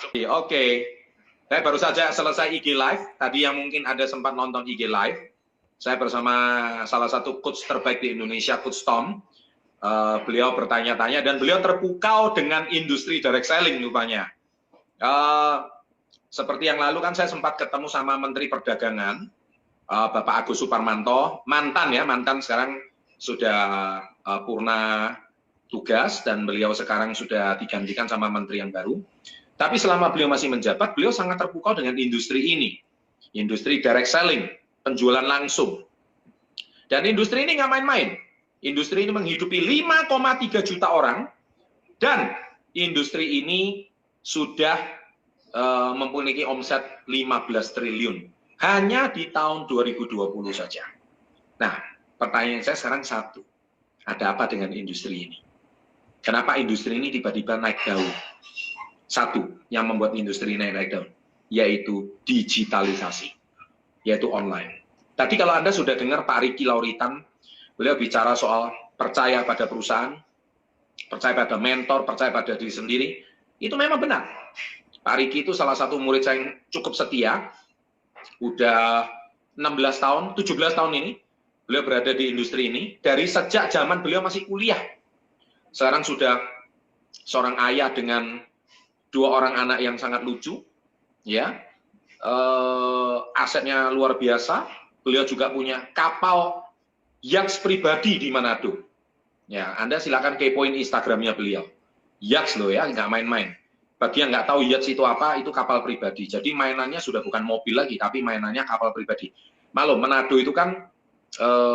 Oke, saya baru saja selesai IG Live. Tadi yang mungkin ada sempat nonton IG Live, saya bersama salah satu coach terbaik di Indonesia, Coach Tom. Beliau bertanya-tanya dan beliau terpukau dengan industri direct selling rupanya. Seperti yang lalu kan saya sempat ketemu sama Menteri Perdagangan, Bapak Agus Suparmanto, mantan sekarang sudah purna tugas dan beliau sekarang sudah digantikan sama menteri yang baru. Tapi selama beliau masih menjabat, beliau sangat terpukau dengan industri ini. Industri direct selling, penjualan langsung. Dan industri ini nggak main-main. Industri ini menghidupi 5,3 juta orang. Dan industri ini sudah memiliki omset 15 triliun. Hanya di tahun 2020 saja. Nah, pertanyaan saya sekarang satu. Ada apa dengan industri ini? Kenapa industri ini tiba-tiba naik daun? Satu yang membuat industri ini naik daun, yaitu digitalisasi, yaitu online. Tadi kalau Anda sudah dengar Pak Riki Lauritan, beliau bicara soal percaya pada perusahaan, percaya pada mentor, percaya pada diri sendiri, itu memang benar. Pak Riki itu salah satu murid saya yang cukup setia, udah 16 tahun, 17 tahun ini, beliau berada di industri ini, dari sejak zaman beliau masih kuliah. Sekarang sudah seorang ayah dengan 2 orang anak yang sangat lucu, ya, asetnya luar biasa. Beliau juga punya kapal yachts pribadi di Manado. Ya, Anda silakan kepoin Instagramnya beliau. Yachts loh ya, nggak main-main. Bagi yang nggak tahu yachts itu apa, itu kapal pribadi. Jadi mainannya sudah bukan mobil lagi, tapi mainannya kapal pribadi. Maklum, Manado itu kan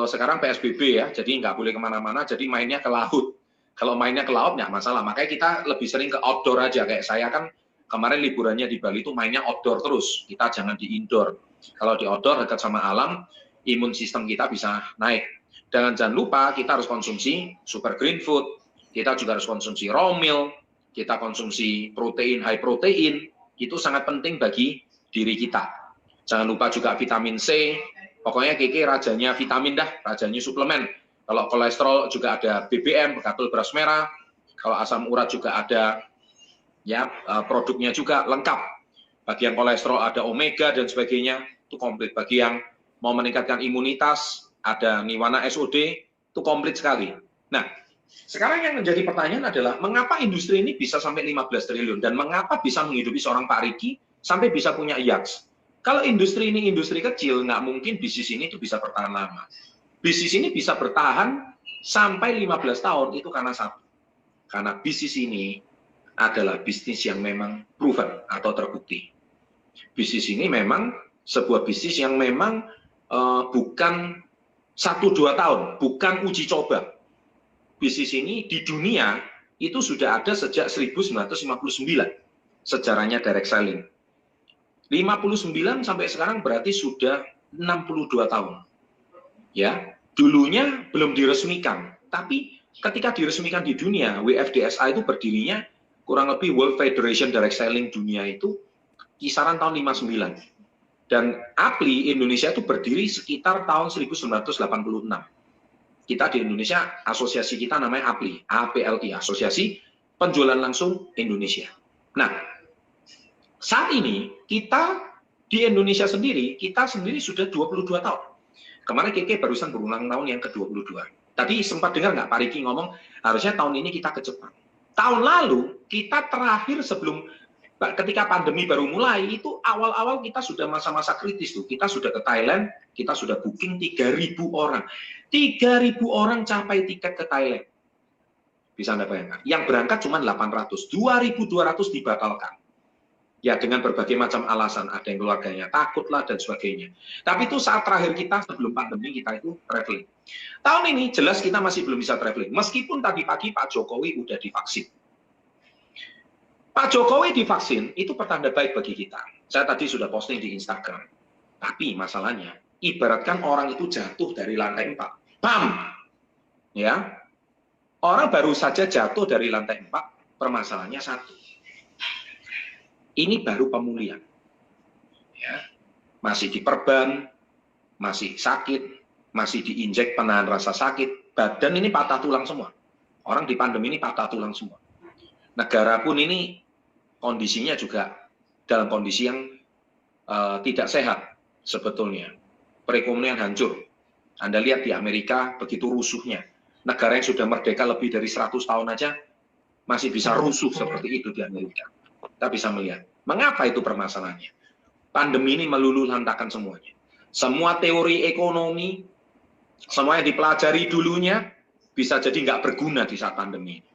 sekarang PSBB ya, jadi nggak boleh kemana-mana, jadi mainnya ke laut. Kalau mainnya ke laut nggak masalah, makanya kita lebih sering ke outdoor aja. Kayak saya kan kemarin liburannya di Bali itu mainnya outdoor terus, kita jangan di indoor. Kalau di outdoor dekat sama alam, imun sistem kita bisa naik. Dan jangan lupa kita harus konsumsi super green food, kita juga harus konsumsi raw milk, kita konsumsi protein, high protein, itu sangat penting bagi diri kita. Jangan lupa juga vitamin C, pokoknya Kiki rajanya vitamin dah, rajanya suplemen. Kalau kolesterol juga ada BBM, bekatul beras merah. Kalau asam urat juga ada, ya produknya juga lengkap. Bagi yang kolesterol ada omega dan sebagainya, itu komplit. Bagi yang mau meningkatkan imunitas, ada Niwana SOD, itu komplit sekali. Nah, sekarang yang menjadi pertanyaan adalah, mengapa industri ini bisa sampai 15 triliun? Dan mengapa bisa menghidupi seorang Pak Riki sampai bisa punya yachts? Kalau industri ini industri kecil, nggak mungkin bisnis ini itu bisa bertahan lama. Bisnis ini bisa bertahan sampai 15 tahun, itu karena satu. Karena bisnis ini adalah bisnis yang memang proven atau terbukti. Bisnis ini memang sebuah bisnis yang memang bukan 1-2 tahun, bukan uji coba. Bisnis ini di dunia itu sudah ada sejak 1959, sejarahnya direct selling. 59 sampai sekarang berarti sudah 62 tahun. Ya, dulunya belum diresmikan, tapi ketika diresmikan di dunia, WFDSA itu berdirinya kurang lebih World Federation Direct Selling dunia itu kisaran tahun 59. Dan APLI Indonesia itu berdiri sekitar tahun 1986. Kita di Indonesia, asosiasi kita namanya APLI, APLI, Asosiasi Penjualan Langsung Indonesia. Nah, saat ini kita di Indonesia sendiri, kita sendiri sudah 22 tahun. Kemarin Keke barusan berulang tahun yang ke-22. Tadi sempat dengar nggak Pak Riki ngomong, harusnya tahun ini kita ke Jepang. Tahun lalu, kita terakhir sebelum, ketika pandemi baru mulai, itu awal-awal kita sudah masa-masa kritis tuh. Kita sudah ke Thailand, kita sudah booking 3.000 orang. 3.000 orang capai tiket ke Thailand. Bisa Anda bayangkan. Yang berangkat cuma 800, 2.200 dibatalkan. Ya dengan berbagai macam alasan, ada yang keluarganya takut lah dan sebagainya. Tapi itu saat terakhir kita sebelum pandemi kita itu traveling. Tahun ini jelas kita masih belum bisa traveling. Meskipun tadi pagi Pak Jokowi udah divaksin. Pak Jokowi divaksin itu pertanda baik bagi kita. Saya tadi sudah posting di Instagram. Tapi masalahnya, ibaratkan orang itu jatuh dari lantai 4. Bam! Ya. Orang baru saja jatuh dari lantai 4, permasalahannya satu. Ini baru pemulihan, ya, masih diperban, masih sakit, masih diinjek penahan rasa sakit, badan ini patah tulang semua. Orang di pandemi ini patah tulang semua. Negara pun ini kondisinya juga dalam kondisi yang tidak sehat sebetulnya. Perekonomian hancur. Anda lihat di Amerika begitu rusuhnya. Negara yang sudah merdeka lebih dari 100 tahun aja masih bisa rusuh seperti itu di Amerika. Kita bisa melihat. Mengapa itu permasalahannya? Pandemi ini meluluhlantakkan semuanya. Semua teori ekonomi, semua yang dipelajari dulunya, bisa jadi nggak berguna di saat pandemi ini.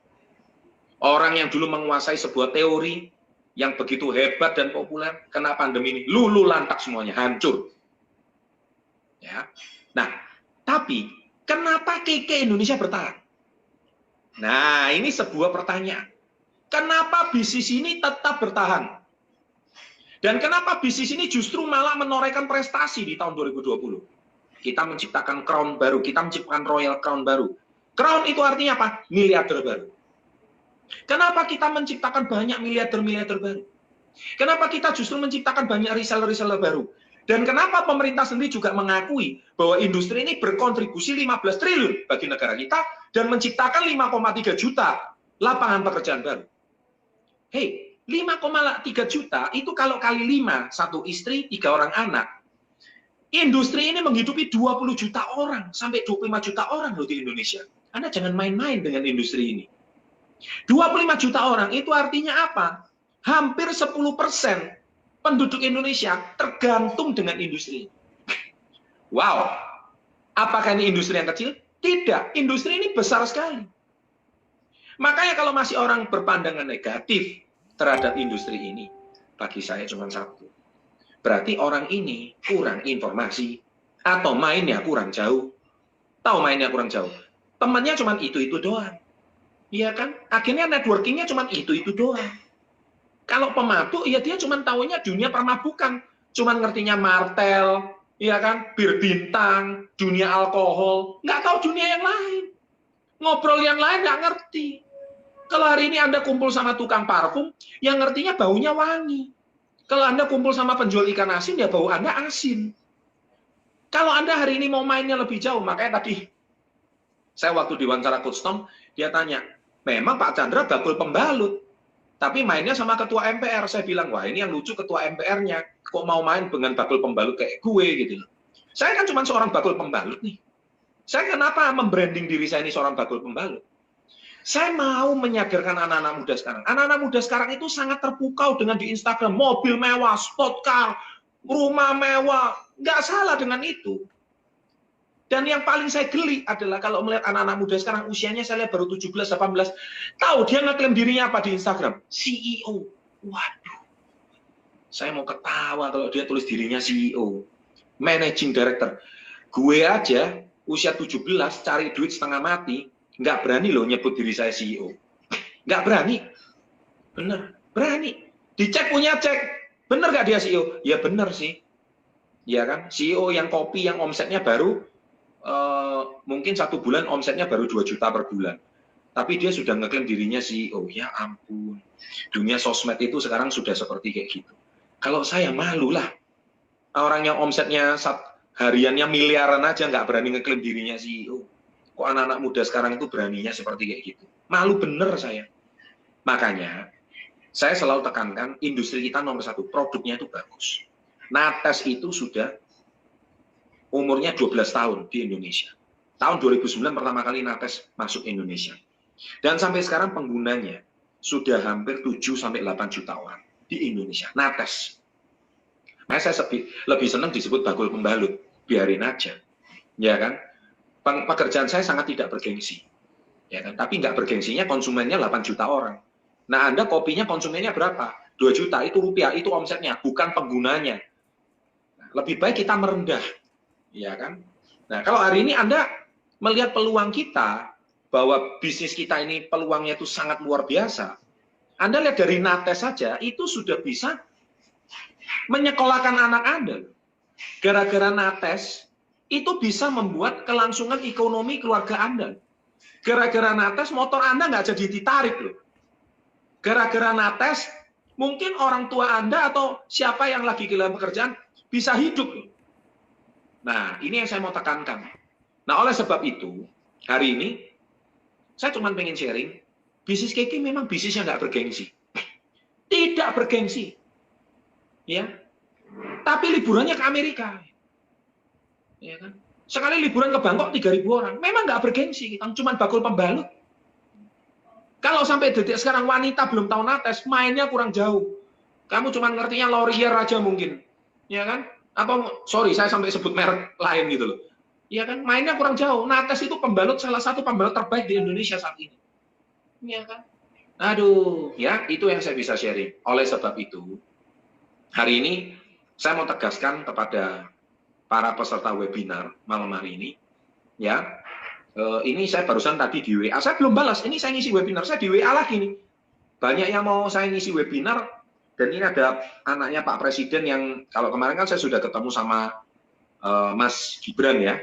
Orang yang dulu menguasai sebuah teori yang begitu hebat dan populer, kena pandemi ini, luluhlantak semuanya, hancur. Ya. Nah, tapi kenapa KK Indonesia bertahan? Nah, ini sebuah pertanyaan. Kenapa bisnis ini tetap bertahan? Dan kenapa bisnis ini justru malah menorehkan prestasi di tahun 2020? Kita menciptakan crown baru, kita menciptakan royal crown baru. Crown itu artinya apa? Miliarder baru. Kenapa kita menciptakan banyak miliarder-miliarder baru? Kenapa kita justru menciptakan banyak reseller-reseller baru? Dan kenapa pemerintah sendiri juga mengakui bahwa industri ini berkontribusi 15 triliun bagi negara kita dan menciptakan 5,3 juta lapangan pekerjaan baru? Hei, 5,3 juta itu kalau kali 5, satu istri, 3 orang anak. Industri ini menghidupi 20 juta orang, sampai 25 juta orang loh di Indonesia. Anda jangan main-main dengan industri ini. 25 juta orang itu artinya apa? Hampir 10% penduduk Indonesia tergantung dengan industri. Wow, apakah ini industri yang kecil? Tidak, industri ini besar sekali. Makanya kalau masih orang berpandangan negatif terhadap industri ini, bagi saya cuma satu. Berarti orang ini kurang informasi, atau mainnya kurang jauh. Tahu mainnya kurang jauh? Temannya cuma itu-itu doang. Iya kan? Akhirnya networkingnya cuma itu-itu doang. Kalau pemabuk, ya dia cuma tahunya dunia permabukan. Cuma ngertinya martel, ya kan? Bir bintang, dunia alkohol. Nggak tahu dunia yang lain. Ngobrol yang lain nggak ngerti. Kalau hari ini Anda kumpul sama tukang parfum, yang ngertinya baunya wangi. Kalau Anda kumpul sama penjual ikan asin, ya bau Anda asin. Kalau Anda hari ini mau mainnya lebih jauh, makanya tadi saya waktu diwawancara Coach Tom, dia tanya, memang Pak Chandra bakul pembalut, tapi mainnya sama ketua MPR. Saya bilang, wah ini yang lucu ketua MPR-nya, kok mau main dengan bakul pembalut kayak gue gitu. Saya kan cuma seorang bakul pembalut nih. Saya kenapa membranding diri saya ini seorang bakul pembalut? Saya mau menyadarkan anak-anak muda sekarang. Anak-anak muda sekarang itu sangat terpukau dengan di Instagram, mobil mewah, sport car, rumah mewah. Nggak salah dengan itu. Dan yang paling saya geli adalah kalau melihat anak-anak muda sekarang, usianya saya lihat baru 17-18, tahu dia ngeklaim dirinya apa di Instagram? CEO. Waduh. Saya mau ketawa kalau dia tulis dirinya CEO. Managing Director. Gue aja, usia 17, cari duit setengah mati, nggak berani loh nyebut diri saya CEO. Nggak berani. Bener. Berani. Dicek punya cek. Bener nggak dia CEO? Ya bener sih. Ya kan? CEO yang kopi, yang omsetnya baru, mungkin 1 bulan omsetnya baru 2 juta per bulan. Tapi dia sudah ngeklaim dirinya CEO. Ya ampun. Dunia sosmed itu sekarang sudah seperti kayak gitu. Kalau saya malu lah. Orang yang omsetnya hariannya miliaran aja nggak berani ngeklaim dirinya CEO. Kok anak-anak muda sekarang itu beraninya seperti kayak gitu. Malu bener saya. Makanya, saya selalu tekankan, industri kita nomor 1, produknya itu bagus. Nates itu sudah umurnya 12 tahun di Indonesia. Tahun 2009 pertama kali Nates masuk Indonesia. Dan sampai sekarang penggunanya sudah hampir 7-8 juta orang di Indonesia. Nates. Nah, saya lebih senang disebut bakul pembalut. Biarin aja. Ya kan? Pekerjaan saya sangat tidak bergengsi. Ya kan? Tapi nggak bergengsinya konsumennya 8 juta orang. Nah, Anda kopinya konsumennya berapa? 2 juta, itu rupiah, itu omsetnya, bukan penggunanya. Nah, lebih baik kita merendah. Ya kan? Nah, kalau hari ini Anda melihat peluang kita, bahwa bisnis kita ini peluangnya itu sangat luar biasa. Anda lihat dari Nates saja, itu sudah bisa menyekolahkan anak Anda. Gara-gara Nates, itu bisa membuat kelangsungan ekonomi keluarga Anda. Gara-gara Nates, motor Anda nggak jadi ditarik loh. Gara-gara Nates, mungkin orang tua Anda atau siapa yang lagi kehilangan pekerjaan bisa hidup loh. Nah, ini yang saya mau tekankan. Nah, oleh sebab itu, hari ini, saya cuma pengen sharing, bisnis KK memang bisnis yang nggak bergengsi. Tidak bergengsi. ya. Tapi liburannya ke Amerika, ya kan? Sekali liburan ke Bangkok 3.000 orang, memang nggak bergengsi, kita cuma bakul pembalut. Kalau sampai detik sekarang wanita belum tahu nates, mainnya kurang jauh. Kamu cuma ngertinya Laurier aja mungkin, ya kan? Atau sorry, saya sampai sebut merek lain gitu loh. Ya kan, mainnya kurang jauh. Nates itu pembalut, salah satu pembalut terbaik di Indonesia saat ini. Ya kan? Aduh, ya itu yang saya bisa sharing. Oleh sebab itu, hari ini saya mau tegaskan kepada para peserta webinar malam hari ini, ya. Ini saya barusan tadi di WA, saya belum balas. Ini saya ngisi webinar, saya di WA lagi nih. Banyak yang mau saya ngisi webinar, dan ini ada anaknya Pak Presiden yang kalau kemarin kan saya sudah ketemu sama Mas Gibran ya.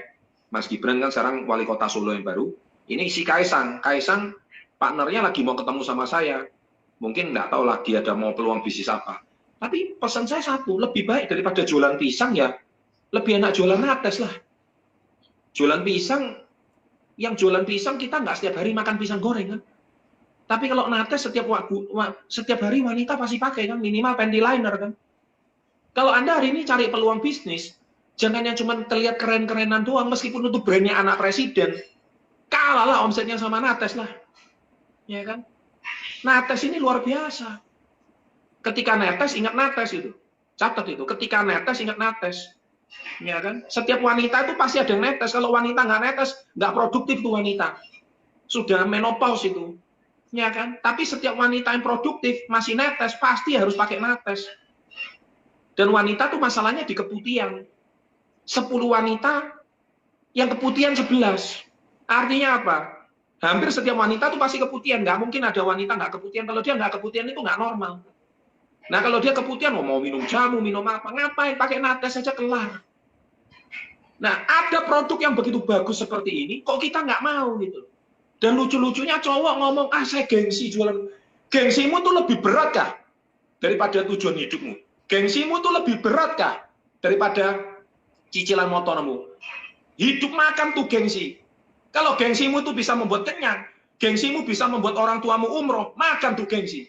Mas Gibran kan sekarang wali kota Solo yang baru. Ini si Kaisang partnernya lagi mau ketemu sama saya. Mungkin nggak tahu lagi ada mau peluang bisnis apa. Tapi pesan saya satu, lebih baik daripada jualan pisang ya, lebih enak jualan nates lah. Jualan pisang, yang jualan pisang kita nggak setiap hari makan pisang goreng kan. Tapi kalau nates setiap hari wanita pasti pakai kan, minimal panty liner kan. Kalau Anda hari ini cari peluang bisnis, jangan yang cuma terlihat keren-kerenan doang, meskipun itu brandnya anak presiden, kalah lah omsetnya sama nates lah. Ya kan? Nates ini luar biasa. Ketika netes, ingat nates itu. Catat itu. Ketika netes, ingat nates. Ya kan? Setiap wanita itu pasti ada yang netes. Kalau wanita nggak netes, nggak produktif tuh wanita. Sudah menopause itu. Ya kan? Tapi setiap wanita yang produktif, masih netes, pasti harus pakai nates. Dan wanita tuh masalahnya di keputihan. 10 wanita, yang keputihan 11. Artinya apa? Hampir setiap wanita tuh pasti keputihan. Nggak mungkin ada wanita nggak keputihan. Kalau dia nggak keputihan itu nggak normal. Nah kalau dia keputihan, mau minum jamu, minum apa, ngapain, pakai nates saja kelar. Nah ada produk yang begitu bagus seperti ini, kok kita nggak mau gitu. Dan lucu-lucunya cowok ngomong, saya gengsi jualan. Gengsimu tuh lebih berat kah daripada tujuan hidupmu? Gengsimu tuh lebih berat kah daripada cicilan motormu? Hidup makan tuh gengsi. Kalau gengsimu tuh bisa membuat kenyang, gengsimu bisa membuat orang tuamu umroh, makan tuh gengsi.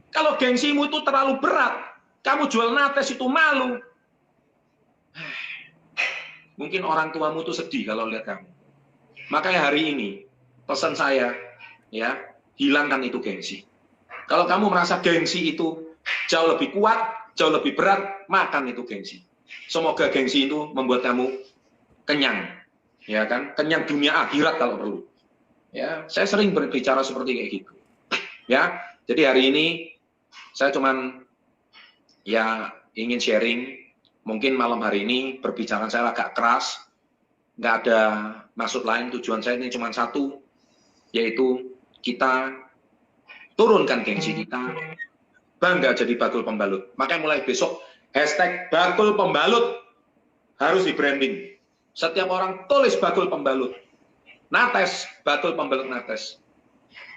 Kalau gengsimu itu terlalu berat, kamu jual nates itu malu. Mungkin orang tuamu tuh sedih kalau lihat kamu. Makanya hari ini, pesan saya, ya, hilangkan itu gengsi. Kalau kamu merasa gengsi itu jauh lebih kuat, jauh lebih berat, makan itu gengsi. Semoga gengsi itu membuat kamu kenyang, ya kan? Kenyang dunia akhirat kalau perlu. Ya, saya sering berbicara seperti kayak gitu. Ya, jadi hari ini saya cuman ya ingin sharing, mungkin malam hari ini berbicara saya agak keras, nggak ada maksud lain, tujuan saya ini cuma satu, yaitu kita turunkan gengsi kita, bangga jadi bakul pembalut. Makanya mulai besok, hashtag bakul pembalut harus di branding. Setiap orang tulis bakul pembalut. Nates, bakul pembalut nates.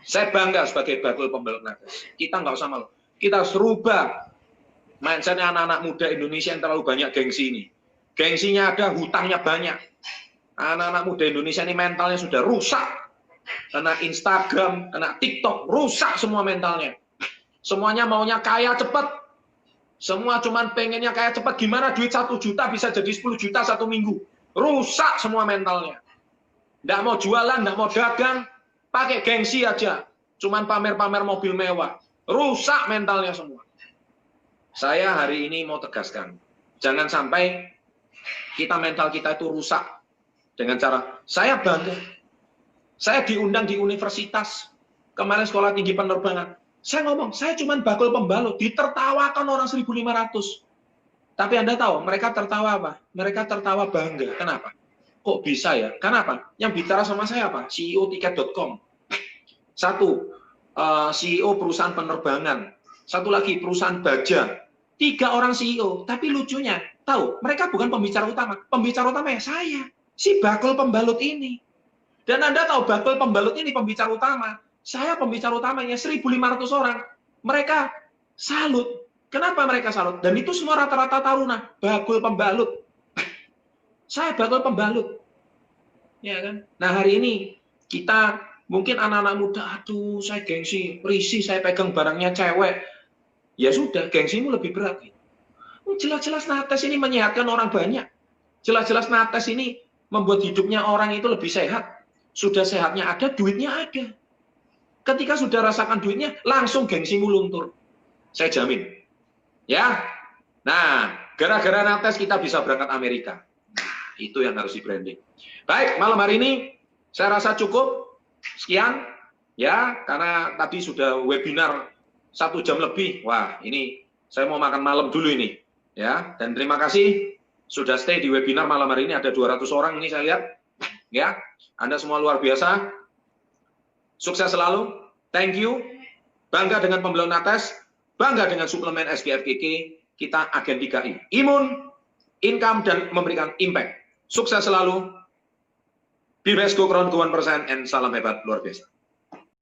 Saya bangga sebagai bakul pembalut nates. Kita nggak usah malu. Kita harus rubah mindsetnya anak-anak muda Indonesia yang terlalu banyak gengsi ini. Gengsinya ada, hutangnya banyak. Anak-anak muda Indonesia ini mentalnya sudah rusak. Kena Instagram, kena TikTok, rusak semua mentalnya. Semuanya maunya kaya cepat. Semua cuman pengennya kaya cepat. Gimana duit 1 juta bisa jadi 10 juta 1 minggu. Rusak semua mentalnya. Nggak mau jualan, nggak mau dagang, pakai gengsi aja. Cuman pamer-pamer mobil mewah. Rusak mentalnya semua. Saya hari ini mau tegaskan, jangan sampai mental kita itu rusak dengan cara, saya bangga, saya diundang di universitas, kemarin sekolah tinggi penerbangan, saya ngomong, saya cuma bakul pembalut, ditertawakan orang 1.500. Tapi Anda tahu, mereka tertawa apa? Mereka tertawa bangga. Kenapa? Kok bisa ya? Kenapa? Yang bicara sama saya apa? CEO tiket.com. Satu, CEO perusahaan penerbangan. Satu lagi, perusahaan baja. 3 orang CEO. Tapi lucunya, tahu, mereka bukan pembicara utama. Pembicara utama ya saya. Si bakul pembalut ini. Dan Anda tahu, bakul pembalut ini pembicara utama. Saya pembicara utamanya 1.500 orang. Mereka salut. Kenapa mereka salut? Dan itu semua rata-rata taruna. Bakul pembalut. Saya bakul pembalut. Ya kan? Nah hari ini, kita mungkin anak-anak muda, aduh saya gengsi, risih, saya pegang barangnya cewek. Ya sudah, gengsimu lebih berat. Jelas-jelas Nates ini menyehatkan orang banyak. Jelas-jelas Nates ini membuat hidupnya orang itu lebih sehat. Sudah sehatnya ada, duitnya ada. Ketika sudah rasakan duitnya, langsung gengsimu luntur. Saya jamin. Ya. Nah, gara-gara Nates kita bisa berangkat Amerika. Nah, itu yang harus di-branding. Baik, malam hari ini saya rasa cukup. Sekian. Ya, karena tadi sudah webinar 1 jam lebih. Wah, ini saya mau makan malam dulu ini. Ya, dan terima kasih sudah stay di webinar malam hari ini. Ada 200 orang ini saya lihat. Ya, Anda semua luar biasa. Sukses selalu. Thank you. Bangga dengan pembelian Nates. Bangga dengan suplemen SGFGK. Kita agen 3I. Imun, income, dan memberikan impact. Sukses selalu. Be best, go crown, go 1%, and salam hebat luar biasa.